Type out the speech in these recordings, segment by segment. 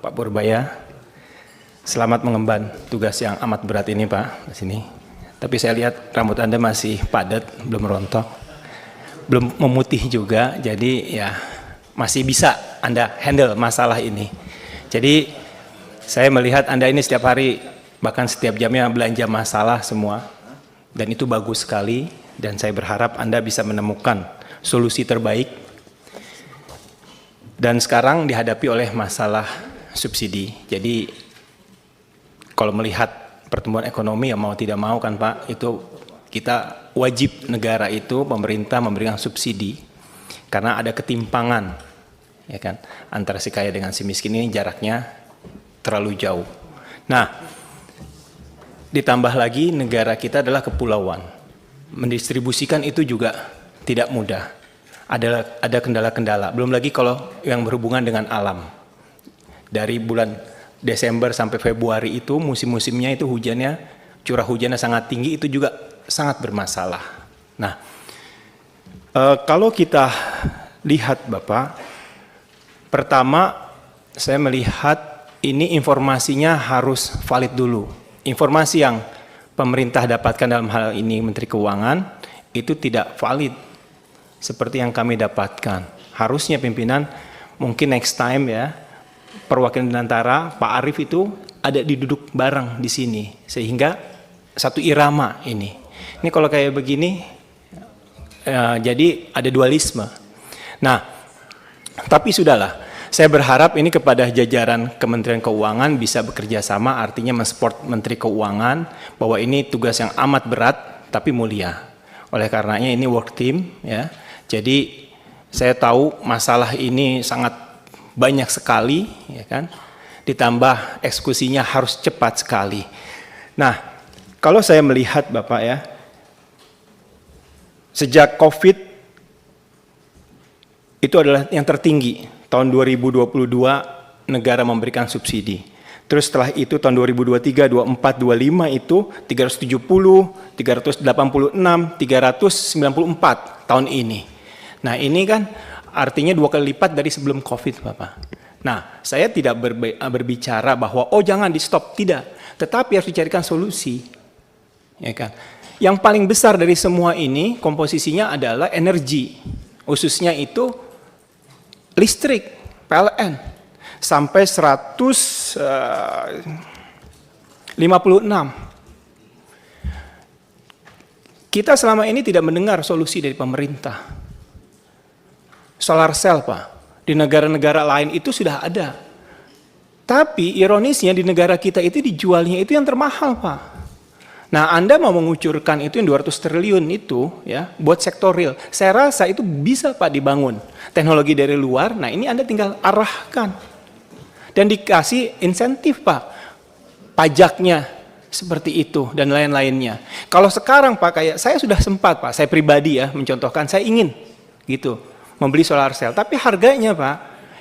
Pak Purbaya. Selamat mengemban tugas yang amat berat ini Pak, di sini. Tapi saya lihat rambut Anda masih padat, belum rontok, belum memutih juga, jadi ya masih bisa Anda handle masalah ini. Jadi saya melihat Anda ini setiap hari, bahkan setiap jamnya belanja masalah semua, dan itu bagus sekali, dan saya berharap Anda bisa menemukan solusi terbaik. Dan sekarang dihadapi oleh masalah subsidi. Jadi kalau melihat pertumbuhan ekonomi yang mau tidak mau kan Pak, itu kita wajib negara itu, pemerintah memberikan subsidi karena ada ketimpangan ya kan, antara si kaya dengan si miskin ini jaraknya terlalu jauh. Nah, ditambah lagi negara kita adalah kepulauan. Mendistribusikan itu juga tidak mudah. Ada kendala-kendala, belum lagi kalau yang berhubungan dengan alam. Dari bulan Desember sampai Februari itu musim-musimnya itu hujannya, curah hujannya sangat tinggi, itu juga sangat bermasalah. Nah, kalau kita lihat Bapak, pertama saya melihat ini informasinya harus valid dulu. Informasi yang pemerintah dapatkan dalam hal ini Menteri Keuangan itu tidak valid seperti yang kami dapatkan. Harusnya pimpinan mungkin next time ya, perwakilan antara Pak Arief itu ada diduduk bareng di sini sehingga satu irama ini. Ini kalau kayak begini jadi ada dualisme. Nah, tapi sudahlah. Saya berharap ini kepada jajaran Kementerian Keuangan bisa bekerja sama, artinya mensupport Menteri Keuangan bahwa ini tugas yang amat berat tapi mulia. Oleh karenanya ini work team ya. Jadi saya tahu masalah ini sangat banyak sekali ya kan. Ditambah eksekusinya harus cepat sekali. Nah, kalau saya melihat Bapak ya, sejak Covid itu adalah yang tertinggi. Tahun 2022 negara memberikan subsidi. Terus setelah itu tahun 2023, 24, 25 itu 370, 386, 394 tahun ini. Nah ini kan artinya 2 kali lipat dari sebelum Covid Bapak. Nah saya tidak berbicara bahwa oh jangan di stop, tidak. Tetapi harus dicarikan solusi. Ya kan? Yang paling besar dari semua ini komposisinya adalah energi. Khususnya itu listrik, PLN. Sampai 156. Kita selama ini tidak mendengar solusi dari pemerintah. Solar cell Pak, di negara-negara lain itu sudah ada. Tapi ironisnya di negara kita itu dijualnya itu yang termahal Pak. Nah Anda mau mengucurkan itu yang 200 triliun itu ya buat sektor real. Saya rasa itu bisa Pak dibangun. Teknologi dari luar, nah ini Anda tinggal arahkan. Dan dikasih insentif Pak. Pajaknya seperti itu dan lain-lainnya. Kalau sekarang Pak kayak saya sudah sempat Pak, saya pribadi ya mencontohkan, saya ingin gitu membeli solar cell. Tapi harganya Pak,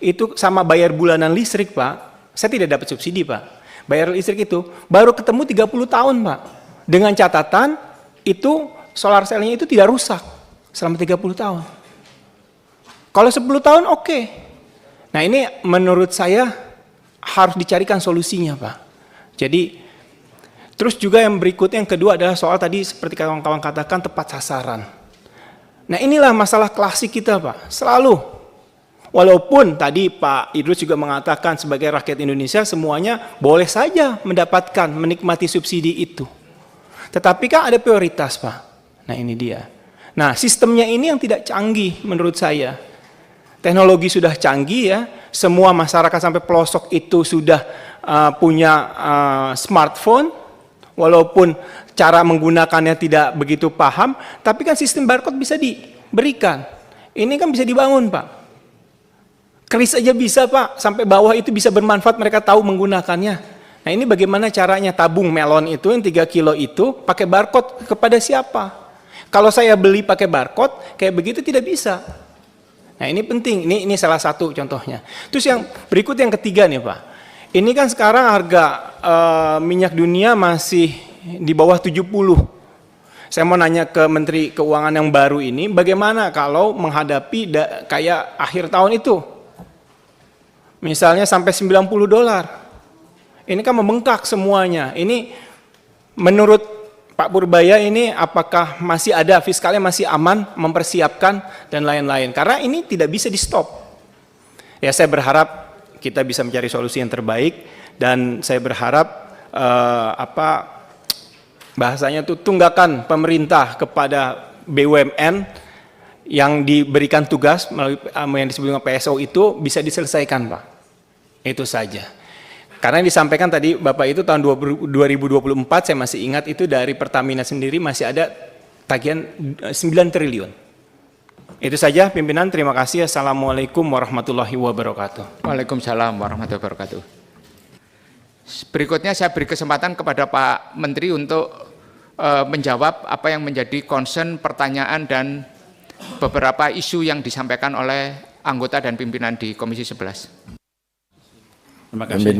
itu sama bayar bulanan listrik Pak, saya tidak dapat subsidi Pak. Bayar listrik itu baru ketemu 30 tahun Pak. Dengan catatan itu solar cell-nya itu tidak rusak selama 30 tahun. Kalau 10 tahun oke. Nah ini menurut saya harus dicarikan solusinya Pak. Jadi terus juga yang berikutnya yang kedua adalah soal tadi seperti kawan-kawan katakan tepat sasaran. Nah inilah masalah klasik kita Pak, selalu. Walaupun tadi Pak Idrus juga mengatakan sebagai rakyat Indonesia semuanya boleh saja mendapatkan, menikmati subsidi itu. Tetapi kan ada prioritas Pak, nah ini dia. Nah sistemnya ini yang tidak canggih menurut saya. Teknologi sudah canggih ya, semua masyarakat sampai pelosok itu sudah punya smartphone. Walaupun cara menggunakannya tidak begitu paham, tapi kan sistem barcode bisa diberikan. Ini kan bisa dibangun Pak. Kris aja bisa Pak, sampai bawah itu bisa bermanfaat, mereka tahu menggunakannya. Nah ini bagaimana caranya tabung melon itu yang 3 kilo itu pakai barcode kepada siapa? Kalau saya beli pakai barcode, kayak begitu tidak bisa. Nah ini penting, ini salah satu contohnya. Terus yang berikut yang ketiga nih Pak. Ini kan sekarang harga minyak dunia masih di bawah 70. Saya mau nanya ke Menteri Keuangan yang baru ini, bagaimana kalau menghadapi kayak akhir tahun itu? Misalnya sampai $90. Ini kan membengkak semuanya. Ini menurut Pak Purbaya ini apakah masih ada fiskalnya masih aman, mempersiapkan dan lain-lain. Karena ini tidak bisa di stop. Ya saya berharap kita bisa mencari solusi yang terbaik dan saya berharap bahasanya itu tunggakan pemerintah kepada BUMN yang diberikan tugas melalui yang disebut dengan PSO itu bisa diselesaikan, Pak. Itu saja. Karena yang disampaikan tadi Bapak itu tahun 2024 saya masih ingat itu dari Pertamina sendiri masih ada tagihan 9 triliun. Itu saja pimpinan, terima kasih. Assalamualaikum warahmatullahi wabarakatuh. Waalaikumsalam warahmatullahi wabarakatuh. Berikutnya saya beri kesempatan kepada Pak Menteri untuk menjawab apa yang menjadi concern, pertanyaan dan beberapa isu yang disampaikan oleh anggota dan pimpinan di Komisi 11. Terima kasih,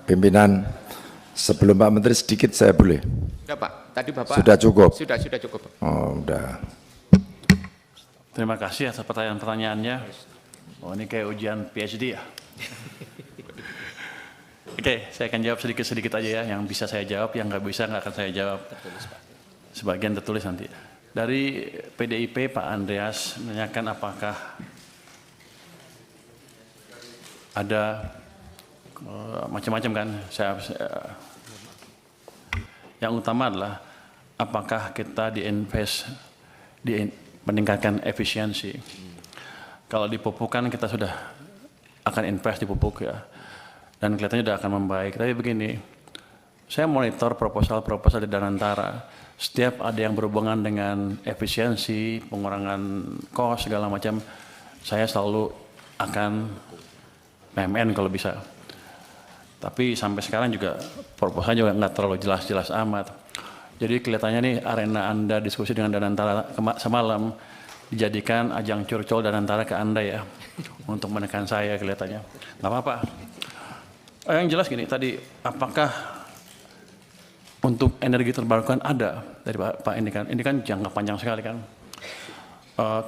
pimpinan. Sebelum Pak Menteri sedikit saya boleh? Sudah Pak, tadi Bapak. Sudah cukup? Sudah cukup. Oh, udah. Terima kasih atas pertanyaan-pertanyaannya. Oh, ini kayak ujian PhD ya. Oke, saya akan jawab sedikit-sedikit aja ya. Yang bisa saya jawab, yang nggak bisa nggak akan saya jawab. Sebagian tertulis nanti. Dari PDIP, Pak Andreas menanyakan apakah ada macam-macam kan. Yang utama adalah apakah kita diinvest di meningkatkan efisiensi. Kalau di pupuk kan kita sudah akan invest di pupuk ya, dan kelihatannya sudah akan membaik. Tapi begini, saya monitor proposal-proposal di Danantara. Setiap ada yang berhubungan dengan efisiensi, pengurangan cost segala macam, saya selalu akan PMN kalau bisa. Tapi sampai sekarang juga proposalnya juga nggak terlalu jelas-jelas amat. Jadi kelihatannya nih arena Anda diskusi dengan Danantara semalam dijadikan ajang curcol Danantara ke Anda ya, untuk menekan saya kelihatannya. Nggak apa-apa. Yang jelas gini tadi, apakah untuk energi terbarukan ada dari Pak ini kan jangka panjang sekali kan.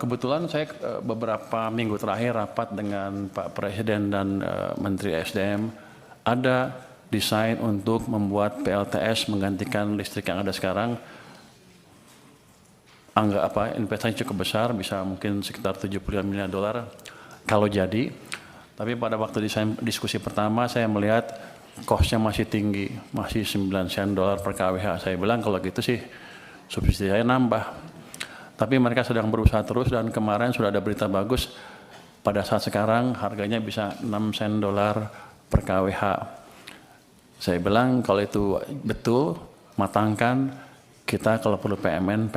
Kebetulan saya beberapa minggu terakhir rapat dengan Pak Presiden dan Menteri SDM. Ada desain untuk membuat PLTS menggantikan listrik yang ada sekarang. Investasi cukup besar, bisa mungkin sekitar $75 miliar kalau jadi. Tapi pada waktu diskusi pertama saya melihat cost-nya masih tinggi, masih $9 per kWh. Saya bilang kalau gitu sih subsidi saya nambah. Tapi mereka sedang berusaha terus dan kemarin sudah ada berita bagus. Pada saat sekarang harganya bisa $6 per kWh. Saya bilang kalau itu betul, matangkan, kita kalau perlu PMN.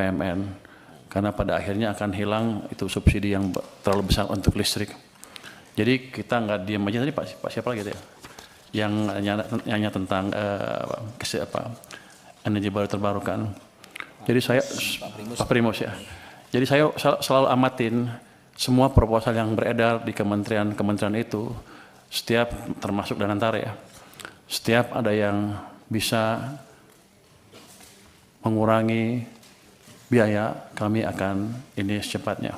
Karena pada akhirnya akan hilang itu subsidi yang terlalu besar untuk listrik. Jadi kita nggak diam aja. Tadi Pak siapa lagi ya? Yang nanya tentang energi baru terbarukan. Jadi saya, Pak Primus ya. Jadi saya selalu amatin semua proposal yang beredar di kementerian itu. Setiap termasuk Danantara ya, setiap ada yang bisa mengurangi biaya, kami akan ini secepatnya.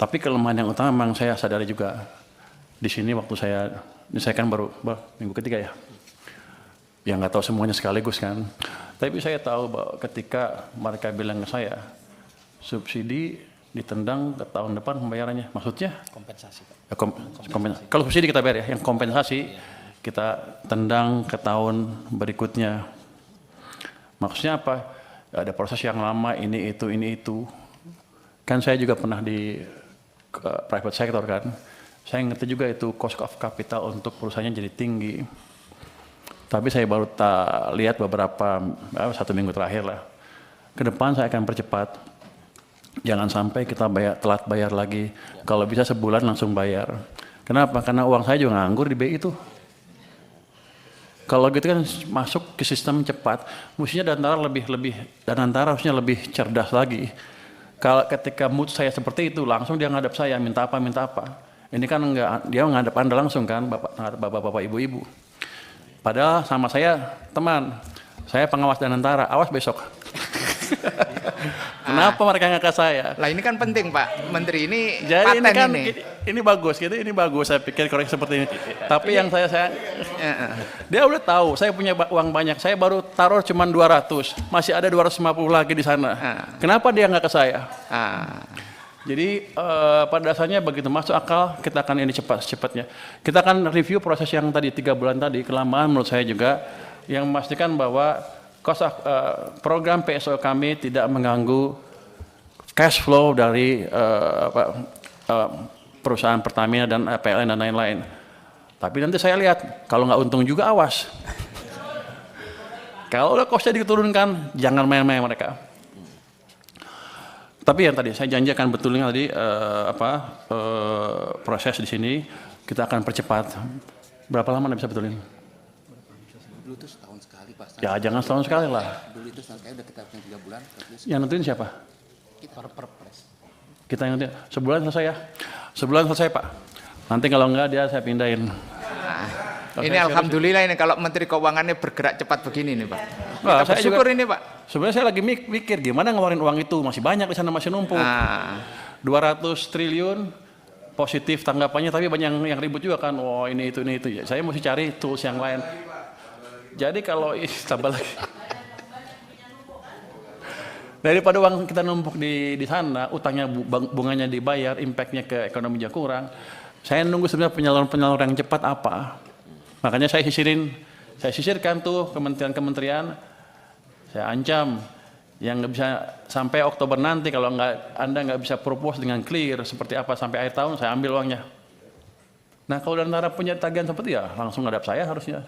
Tapi kelemahan yang utama memang saya sadari juga di sini waktu saya kan baru minggu ketiga ya, yang nggak tahu semuanya sekaligus kan. Tapi saya tahu bahwa ketika mereka bilang ke saya subsidi ditendang ke tahun depan pembayarannya, maksudnya kompensasi Pak. Kompensasi. Kalau subsidi kita bayar ya, yang kompensasi kita tendang ke tahun berikutnya. Maksudnya apa? Ada proses yang lama, ini itu. Kan saya juga pernah di private sector kan. Saya ngerti juga itu cost of capital untuk perusahaannya jadi tinggi. Tapi saya baru lihat beberapa, 1 minggu terakhir lah. Ke depan saya akan percepat. Jangan sampai kita telat bayar lagi. Kalau bisa sebulan langsung bayar. Kenapa? Karena uang saya juga nganggur di BI itu. Kalau gitu kan masuk ke sistem cepat, mestinya Danantara harusnya lebih cerdas lagi. Kalau ketika mood saya seperti itu, langsung dia ngadap saya, minta apa. Ini kan enggak, dia ngadap Anda langsung kan, bapak-bapak, ibu-ibu. Padahal sama saya teman, saya pengawas Danantara, awas besok. Kenapa mereka nggak ke saya? Lah ini kan penting Pak Menteri, ini Jadi ini paten kan ini. ini bagus, gitu. Ini bagus. Saya pikir korek seperti ini. Tapi yang saya dia udah tahu saya punya uang banyak. Saya baru taruh cuma 200, masih ada 250 lagi di sana. Kenapa dia nggak ke saya? Jadi pada dasarnya begitu masuk akal, kita akan ini cepatnya. Kita akan review proses yang tadi 3 bulan tadi, kelamaan menurut saya juga, yang memastikan bahwa program PSO kami tidak mengganggu cash flow dari perusahaan Pertamina dan PLN dan lain-lain. Tapi nanti saya lihat, kalau nggak untung juga awas. Kalau udah costnya diturunkan, jangan main-main mereka. Tapi yang tadi saya janji akan betulin tadi proses di sini kita akan percepat. Berapa lama Anda bisa betulin? Dulu itu setahun sekali Pak. Ya jangan setahun sekali lah. Dulu itu setahun sekali udah kita punya 3 bulan. Yang nentuin siapa? Kita perpres. Kita yang nentuin. Sebulan selesai ya? Sebulan selesai Pak. Nanti kalau enggak dia saya pindahin. Ini alhamdulillah ini kalau Menteri Keuangannya bergerak cepat begini nih Pak. Wah, Kita saya bersyukur juga- ini Pak. Sebenarnya saya lagi mikir gimana ngeluarin uang itu, masih banyak di sana, masih numpuk. 200 triliun positif tanggapannya, tapi banyak yang ribut juga kan. Oh ini itu. Ya, saya mesti cari tools yang lain. Jadi kalau tambah lagi. Daripada uang kita numpuk di sana, utangnya bunganya dibayar, impactnya ke ekonomi juga kurang. Saya nunggu sebenarnya penyaluran yang cepat apa. Makanya saya sisirkan tuh kementerian-kementerian. Saya ancam yang nggak bisa sampai Oktober nanti kalau Anda nggak bisa propose dengan clear seperti apa sampai akhir tahun, saya ambil uangnya. Nah kalau Anda punya tagihan seperti ya langsung ngadap saya harusnya.